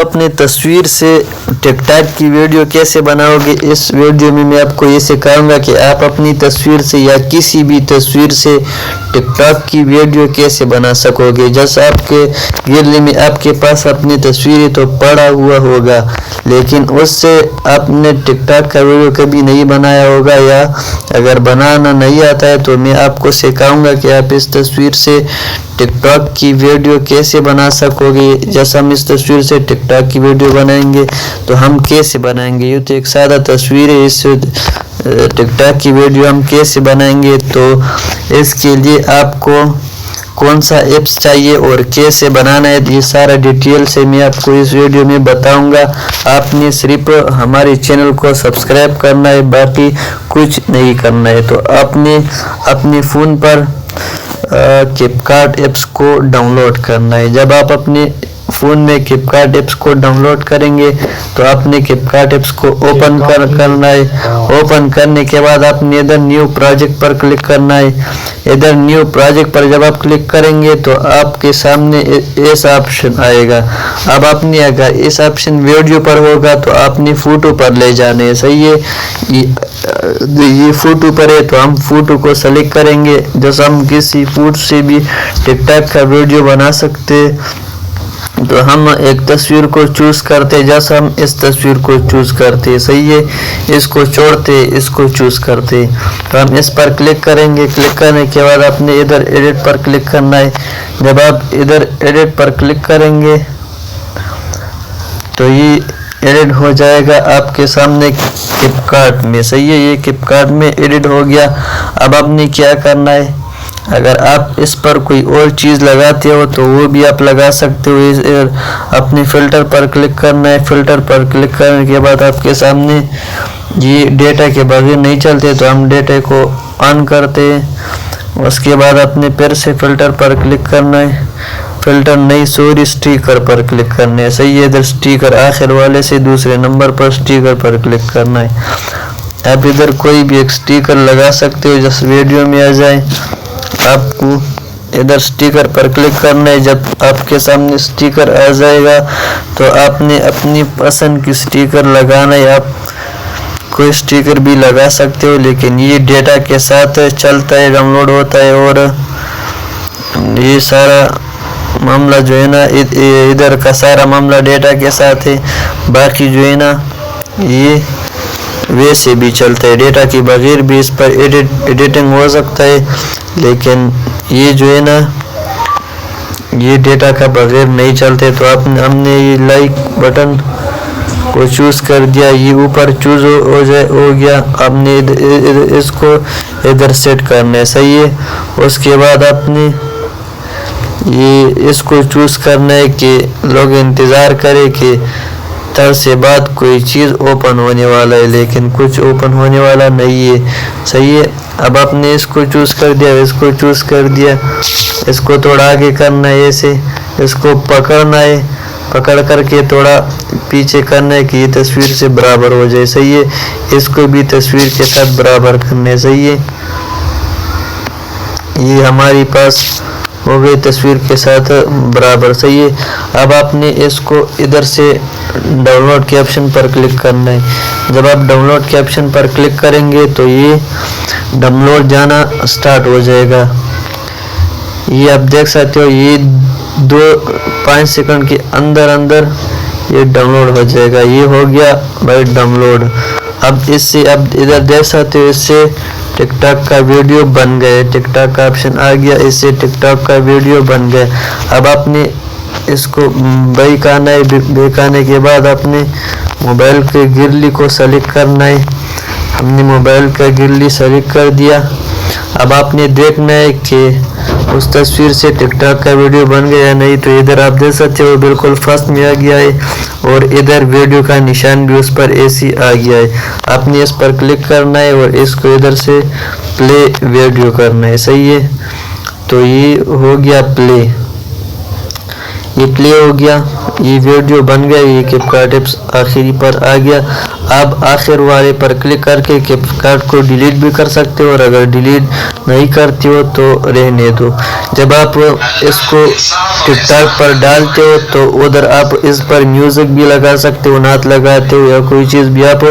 अपनी तस्वीर से टिकटॉक की वीडियो कैसे बनाओगे, इस वीडियो में मैं आपको ये सिखाऊंगा कि आप अपनी तस्वीर से या किसी भी तस्वीर से टिकटॉक की वीडियो कैसे बना सकोगे। जैसे आपके गैलरी में आपके पास अपनी तस्वीरें तो पड़ा हुआ होगा, लेकिन उससे आपने टिकटॉक का वीडियो कभी नहीं बनाया होगा, या अगर बनाना नहीं आता है तो मैं आपको सिखाऊंगा कि आप इस तस्वीर से टिकटॉक की वीडियो कैसे बना सकोगे। जैसे हम इस तस्वीर से टिकटॉक की वीडियो बनाएंगे तो हम कैसे बनाएंगे, ये तो एक सादा तस्वीर है, इस टिकटॉक की वीडियो हम कैसे बनाएंगे। तो इसके लिए आपको कौन सा ऐप्स चाहिए और कैसे बनाना है, ये सारा डिटेल से मैं आपको इस वीडियो में बताऊंगा। आपने सिर्फ हमारे चैनल को सब्सक्राइब करना है, बाकी कुछ नहीं करना है। तो आपने अपने फ़ोन पर कैपकट ऐप्स को डाउनलोड करना है। जब आप अपने फ़ोन में कैपकट ऐप्स को डाउनलोड करेंगे तो आपने कैपकट ऐप्स को ओपन करना है। ओपन करने के बाद आपने इधर न्यू प्रोजेक्ट पर क्लिक करना है। इधर न्यू प्रोजेक्ट पर जब आप क्लिक करेंगे तो आपके सामने ऐसा ऑप्शन आएगा। अब आपने अगर इस ऑप्शन वीडियो पर होगा तो आपने फ़ोटो पर ले जाने है, सही है। ये फ़ोटो पर है तो हम फ़ोटो को सेलेक्ट करेंगे। जैसे हम किसी फ़ोटो से भी टिकटॉक का वीडियो बना सकते हैं, तो हम एक तस्वीर को चूज़ करते, जैसे हम इस तस्वीर को चूज़ करते, सही है। इसको छोड़ते, इसको चूज़ करते, तो हम इस पर क्लिक करेंगे। क्लिक करने के बाद आपने इधर एडिट पर क्लिक करना है। जब आप इधर एडिट पर क्लिक करेंगे तो ये एडिट हो जाएगा आपके सामने कैपकट में, सही है। ये कैपकट में एडिट हो गया। अब आपने क्या करना है, अगर आप इस पर कोई और चीज़ लगाते हो तो वो भी आप लगा सकते हो। अपने फ़िल्टर पर क्लिक करना है। फ़िल्टर पर क्लिक करने के बाद आपके सामने ये डेटा के बगैर नहीं चलते, तो हम डेटा को ऑन करते हैं। उसके बाद आपने फिर से फ़िल्टर पर क्लिक करना है। फ़िल्टर नहीं, सॉरी, स्टिकर पर क्लिक करना है, सही है। इधर स्टिकर आखिर वाले से दूसरे नंबर पर स्टिकर पर क्लिक करना है। आप इधर कोई भी एक स्टिकर लगा सकते हो, जिस वीडियो में आ जाए। आपको इधर स्टिकर पर क्लिक करना है। जब आपके सामने स्टिकर आ जाएगा तो आपने अपनी पसंद की स्टिकर लगाना है। आप कोई स्टिकर भी लगा सकते हो, लेकिन ये डेटा के साथ चलता है, डाउनलोड होता है। और ये सारा मामला जो है ना, इधर का सारा मामला डेटा के साथ है। बाकी जो है ना, ये वैसे भी चलता है, डेटा के बगैर भी इस पर एडिटिंग हो सकता है, लेकिन ये जो है ना, ये डेटा का बगैर नहीं चलते। तो हमने ये लाइक बटन को चूज़ कर दिया, ये ऊपर चूज़ हो गया। आपने इसको इधर सेट करना है, सही है। उसके बाद आपने ये इसको चूज़ करना है कि लोग इंतज़ार करें कि तर से बाद कोई चीज़ ओपन होने वाला है, लेकिन कुछ ओपन होने वाला नहीं है, सही है। अब आपने इसको चूज़ कर दिया, इसको चूज़ कर दिया। इसको थोड़ा आगे करना है, ऐसे इसको पकड़ना है, पकड़ करके थोड़ा पीछे करना है कि ये तस्वीर से बराबर हो जाए, सही है। इसको भी तस्वीर के साथ बराबर करना है, सही है। ये हमारे पास हो गई तस्वीर के साथ बराबर, सही है। अब आपने इसको इधर से डाउनलोड के ऑप्शन पर क्लिक करना है। जब आप डाउनलोड के ऑप्शन पर क्लिक करेंगे तो ये डाउनलोड जाना स्टार्ट हो जाएगा। ये आप देख सकते हो, ये 2-5 सेकंड के अंदर ये डाउनलोड हो जाएगा। ये हो गया भाई डाउनलोड। अब इससे अब इधर देख सकते हो, इससे टिकटॉक का वीडियो बन गए। टिकटॉक का ऑप्शन आ गया, इससे टिकटॉक का वीडियो बन गया। अब आपने इसको बैक आना है। बैक आने के बाद आपने मोबाइल के गैलरी को सेलेक्ट करना है। हमने मोबाइल का गैलरी सेलेक्ट कर दिया। अब आपने देखना है कि उस तस्वीर से टिकटॉक का वीडियो बन गया या नहीं। तो इधर आप देख सकते हो बिल्कुल फर्स्ट में आ गया है, और इधर वीडियो का निशान भी उस पर ऐसी आ गया है। आपने इस पर क्लिक करना है और इसको इधर से प्ले वीडियो करना है, सही है। तो ये हो गया प्ले। یہ پلے ہو گیا، یہ ویڈیو بن گیا، یہ کیپکارٹ ایپس آخری پر آ گیا۔ آپ آخر والے پر کلک کر کے کیپکارٹ کو ڈیلیٹ بھی کر سکتے ہو، اور اگر ڈیلیٹ نہیں کرتے ہو تو رہنے دو۔ جب آپ اس کو ٹک ٹاک پر ڈالتے ہو تو ادھر آپ اس پر میوزک بھی لگا سکتے ہو، نعت لگاتے ہو یا کوئی چیز بھی آپ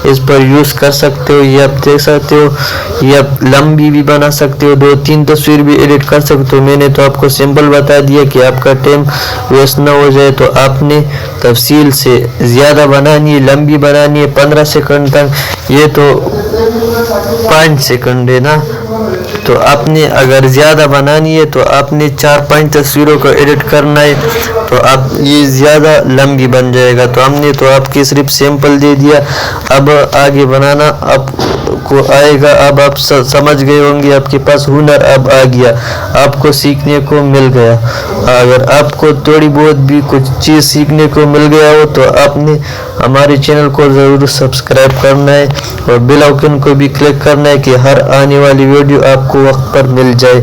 اس پر یوز کر سکتے ہو۔ یہ آپ دیکھ سکتے ہو، یہ آپ لمبی بھی بنا سکتے ہو، 2-3 تصویر بھی ایڈٹ کر سکتے ہو۔ میں نے تو آپ کو سمپل بتا دیا کہ آپ کا ٹائم ویسٹ نہ ہو جائے، تو آپ نے تفصیل سے زیادہ بنانی ہے، لمبی بنانی ہے 15 سیکنڈ تک، یہ تو 5 سیکنڈ ہے نا، تو آپ نے اگر زیادہ بنانی ہے تو آپ نے 4-5 تصویروں کو ایڈٹ کرنا ہے، تو آپ یہ زیادہ لمبی بن جائے گا۔ تو ہم نے تو آپ کی صرف سیمپل دے دیا، اب آگے بنانا آپ کو آئے گا۔ اب آپ سمجھ گئے ہوں گے، آپ کے پاس ہنر اب آ گیا، آپ کو سیکھنے کو مل گیا۔ اگر آپ کو تھوڑی بہت بھی کچھ چیز سیکھنے کو مل گیا ہو تو آپ نے ہمارے چینل کو ضرور سبسکرائب کرنا ہے، اور بیل آئیکن کو بھی کلک کرنا ہے کہ ہر آنے والی ویڈیو آپ کو وقت پر مل جائے۔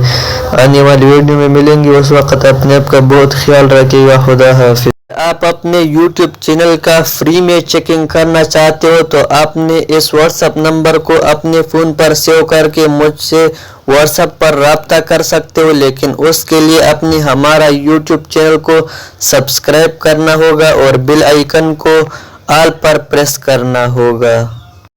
آنے والی ویڈیو میں ملیں گے، اس وقت اپنے آپ کا بہت خیال رکھے گا۔ خدا حافظ۔ آپ اپنے یوٹیوب چینل کا فری میں چیکنگ کرنا چاہتے ہو تو آپ نے اس واٹس ایپ نمبر کو اپنے فون پر سیو کر کے مجھ سے واٹس ایپ پر رابطہ کر سکتے ہو، لیکن اس کے لیے اپنے ہمارا یوٹیوب چینل کو سبسکرائب کرنا ہوگا اور بیل آئیکن کو آل پر پریس کرنا ہوگا۔